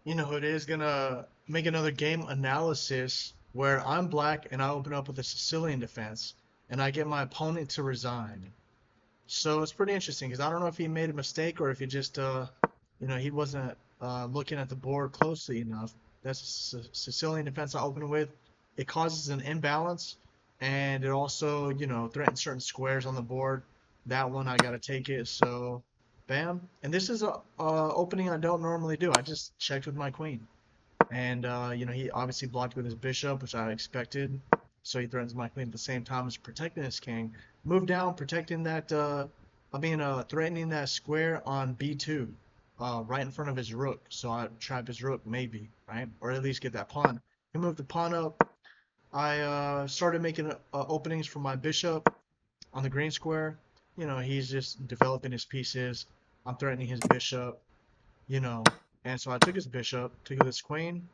You know, it is gonna make another game analysis where I'm black and I open up with a Sicilian defense and I get my opponent to resign. So it's pretty interesting because I don't know if he made a mistake or if he just, he wasn't looking at the board closely enough. That's a Sicilian defense I open with. It causes an imbalance and it also, threatens certain squares on the board. That one I gotta take it. So, bam. And this is a opening I don't normally do. I just checked with my queen. And, he obviously blocked with his bishop, which I expected. So he threatens my queen at the same time as protecting his king. Move down, protecting that, threatening that square on b2, right in front of his rook. So I trap his rook, maybe, right? Or at least get that pawn. He moved the pawn up. I started making openings for my bishop on the green square. He's just developing his pieces. I'm threatening his bishop, you know. And so I took his bishop, took his queen,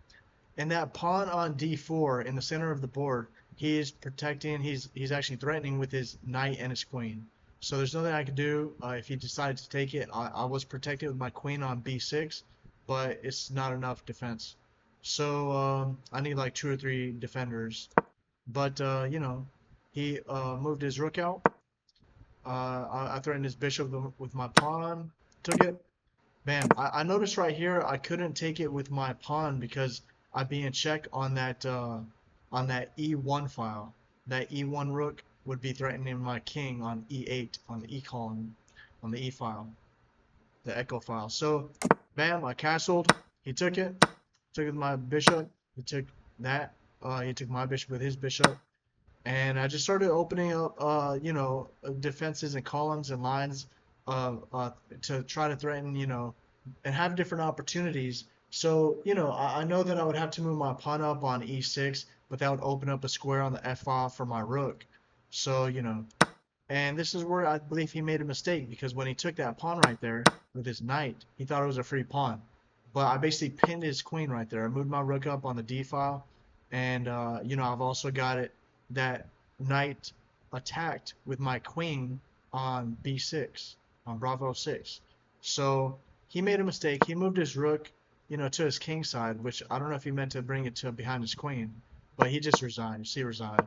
and that pawn on d4 in the center of the board, he's protecting, he's actually threatening with his knight and his queen. So there's nothing I could do if he decides to take it. I was protected with my queen on b6, but it's not enough defense. So I need like two or three defenders. But, he moved his rook out. I threatened his bishop with my pawn, took it. Bam. I noticed right here I couldn't take it with my pawn because I'd be in check on that E1 file. That E1 rook would be threatening my king on E8 on the E column, on the E file, the echo file. So, bam, I castled. He took it. Took it with my bishop. He took that. He took my bishop with his bishop. And I just started opening up, defenses and columns and lines to try to threaten, and have different opportunities. So, I know that I would have to move my pawn up on e6, but that would open up a square on the f file for my rook. So, and this is where I believe he made a mistake because when he took that pawn right there with his knight, he thought it was a free pawn. But I basically pinned his queen right there. I moved my rook up on the d file, and I've also got it that knight attacked with my queen on b6, on bravo 6. So he made a mistake. He moved his rook, to his king side, which I don't know if he meant to bring it to behind his queen, but he just resigned. You see, resigned.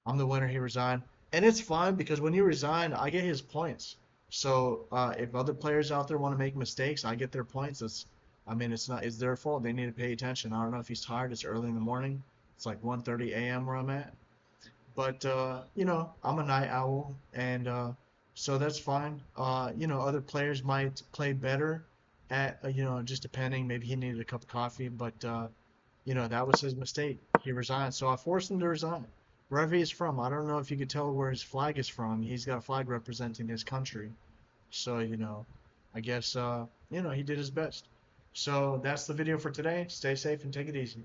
I'm the winner. He resigned, and it's fine because when you resign, I get his points. So if other players out there want to make mistakes, I get their points. It's their fault. They need to pay attention. I don't know if he's tired. It's early in the morning. It's like 1:30 a.m. where I'm at. But I'm a night owl, and so that's fine. Other players might play better at just depending. Maybe he needed a cup of coffee, but that was his mistake. He resigned, so I forced him to resign. Wherever he's from, I don't know if you could tell where his flag is from. He's got a flag representing his country, so I guess he did his best. So that's the video for today. Stay safe and take it easy.